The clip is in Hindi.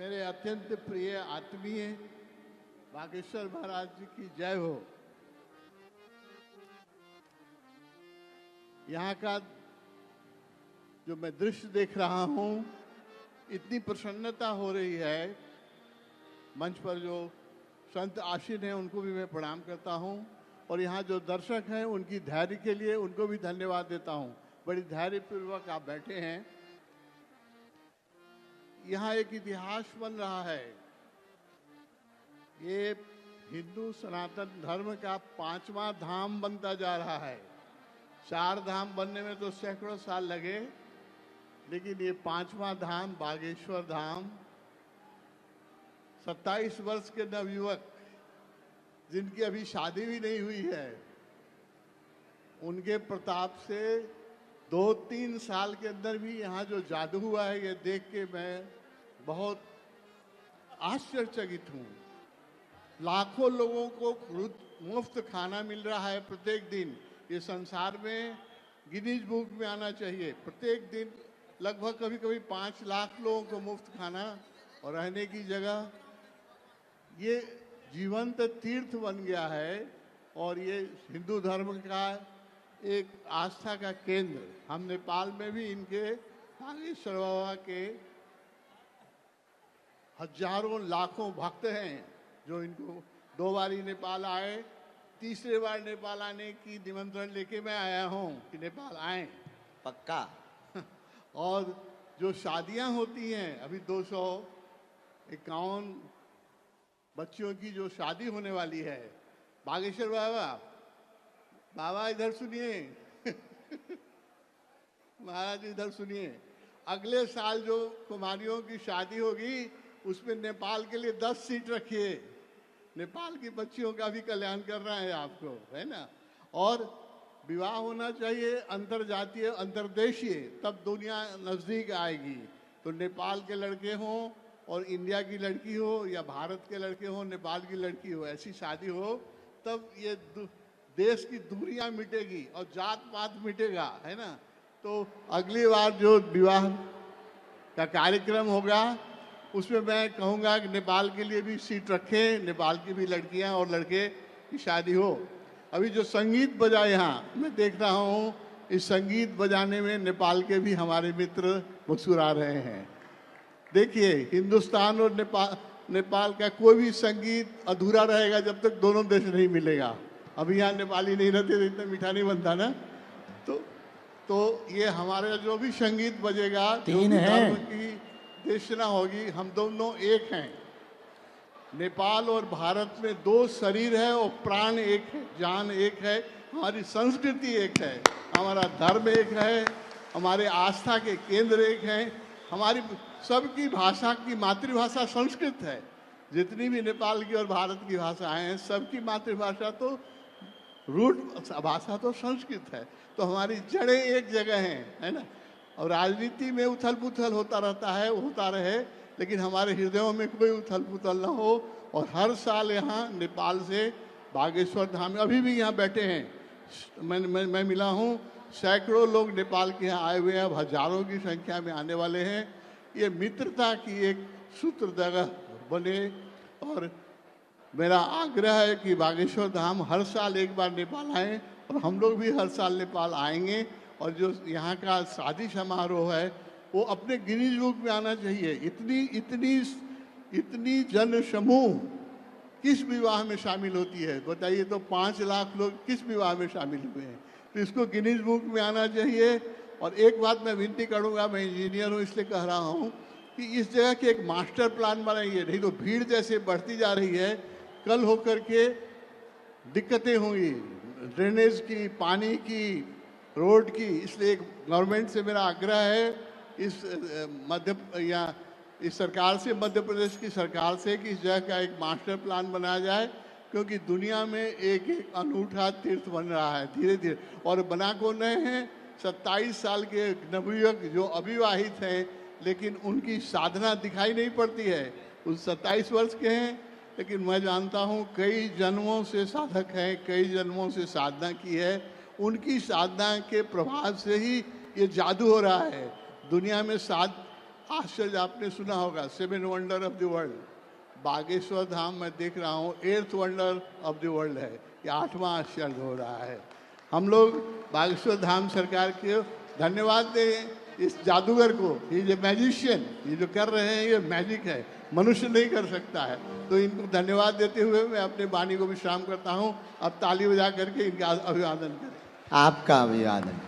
मेरे अत्यंत प्रिय आत्मीय बागेश्वर महाराज जी की जय हो। यहाँ का जो मैं दृश्य देख रहा हूँ, इतनी प्रसन्नता हो रही है। मंच पर जो संत आशीन हैं उनको भी मैं प्रणाम करता हूँ, और यहाँ जो दर्शक हैं उनकी धैर्य के लिए उनको भी धन्यवाद देता हूँ। बड़ी धैर्यपूर्वक आप बैठे हैं। यहाँ एक इतिहास बन रहा है। ये हिंदू सनातन धर्म का 5वां धाम बनता जा रहा है। 4 धाम बनने में तो सैकड़ों साल लगे, लेकिन ये 5वां धाम बागेश्वर धाम 27 वर्ष के नवयुवक जिनकी अभी शादी भी नहीं हुई है, उनके प्रताप से 2-3 साल के अंदर भी यहाँ जो जादू हुआ है, ये देख के मैं बहुत आश्चर्यचकित हूँ। लाखों लोगों को मुफ्त खाना मिल रहा है प्रत्येक दिन। ये संसार में गिनीज बुक में आना चाहिए। प्रत्येक दिन लगभग कभी कभी 5 लाख लोगों को मुफ्त खाना और रहने की जगह। ये जीवंत तीर्थ बन गया है, और ये हिंदू धर्म का एक आस्था का केंद्र। हम नेपाल में भी इनके बागेश्वर बाबा के हजारों लाखों भक्त हैं जो इनको 2 बार नेपाल आए। तीसरे बार नेपाल आने की निमंत्रण लेके मैं आया हूँ कि नेपाल आए पक्का। और जो शादियां होती हैं, अभी 251 बच्चियों की जो शादी होने वाली है। बागेश्वर बाबा इधर सुनिए महाराज इधर सुनिए। अगले साल जो कुमारियों की शादी होगी, उसमें नेपाल के लिए 10 सीट रखिए। नेपाल की बच्चियों का भी कल्याण करना है आपको, है ना। और विवाह होना चाहिए अंतरजातीय अंतरदेशीय, तब दुनिया नजदीक आएगी। तो नेपाल के लड़के हों और इंडिया की लड़की हो, या भारत के लड़के हों नेपाल की लड़की हो, ऐसी शादी हो, तब ये देश की दूरियां मिटेगी और जात पात मिटेगा, है ना। तो अगली बार जो विवाह का कार्यक्रम होगा, उसमें मैं कहूँगा कि नेपाल के लिए भी सीट रखें, नेपाल की भी लड़कियां और लड़के की शादी हो। अभी जो संगीत बजा यहाँ मैं देख रहा हूँ, इस संगीत बजाने में नेपाल के भी हमारे मित्र मुस्कुरा रहे हैं। देखिए, हिंदुस्तान और नेपाल का कोई भी संगीत अधूरा रहेगा जब तक दोनों देश नहीं मिलेगा। अभी यहाँ नेपाली नहीं रहते तो इतना मीठा नहीं बनता ना। तो ये हमारे जो भी संगीत बजेगा, 3 है की देशना होगी, हम दोनों एक हैं। नेपाल और भारत में 2 शरीर है और प्राण एक है, जान एक है, हमारी संस्कृति एक है, हमारा धर्म एक है, हमारे आस्था के केंद्र एक हैं। हमारी सबकी भाषा की मातृभाषा संस्कृत है। जितनी भी नेपाल की और भारत की भाषाएं हैं, सबकी मातृभाषा तो रूट भाषा तो संस्कृत है। तो हमारी जड़ें एक जगह हैं, है ना। और राजनीति में उथल पुथल होता रहता है, होता रहे, लेकिन हमारे हृदयों में कोई उथल पुथल ना हो। और हर साल यहाँ नेपाल से बागेश्वर धाम, अभी भी यहाँ बैठे हैं, मैं मिला हूँ, सैकड़ों लोग नेपाल के यहाँ आए हुए हैं, अब हजारों की संख्या में आने वाले हैं। ये मित्रता की एक सूत्र जगह बने, और मेरा आग्रह है कि बागेश्वर धाम हर साल एक बार नेपाल आए, और हम लोग भी हर साल नेपाल आएंगे। और जो यहाँ का शादी समारोह है, वो अपने गिनीज बुक में आना चाहिए। इतनी जन समूह किस विवाह में शामिल होती है बताइए। तो 5 लाख लोग किस विवाह में शामिल हुए हैं, तो इसको गिनीज बुक में आना चाहिए। और एक बात मैं विनती करूँगा, मैं इंजीनियर हूँ इसलिए कह रहा हूँ कि इस जगह के एक मास्टर प्लान बनाइए। नहीं तो भीड़ जैसे बढ़ती जा रही है, कल होकर के दिक्कतें होंगी, ड्रेनेज की, पानी की, रोड की। इसलिए गवर्नमेंट से मेरा आग्रह है, इस सरकार से, मध्य प्रदेश की सरकार से, कि इस जगह का एक मास्टर प्लान बनाया जाए, क्योंकि दुनिया में एक अनूठा तीर्थ बन रहा है धीरे धीरे। और बना कौन रहे हैं? 27 साल के नवयुवक जो अविवाहित हैं, लेकिन उनकी साधना दिखाई नहीं पड़ती है। उस 27 वर्ष के हैं, लेकिन मैं जानता हूँ कई जन्मों से साधक हैं, कई जन्मों से साधना की है। उनकी साधना के प्रभाव से ही ये जादू हो रहा है। दुनिया में आश्चर्य आपने सुना होगा, 7 wonder of the world. Bageshwar Dham मैं देख रहा हूँ 8th wonder of the world है, ये 8वां आश्चर्य हो रहा है। हम लोग बागेश्वर धाम सरकार के धन्यवाद दें इस जादूगर को, ये जो मैजिशियन ये जो कर रहे हैं ये मैजिक है, मनुष्य नहीं कर सकता है। तो इनको धन्यवाद देते हुए मैं अपने वाणी को विश्राम करता हूँ। अब ताली बजा करके इनका अभिवादन करें। आपका अभिवादन।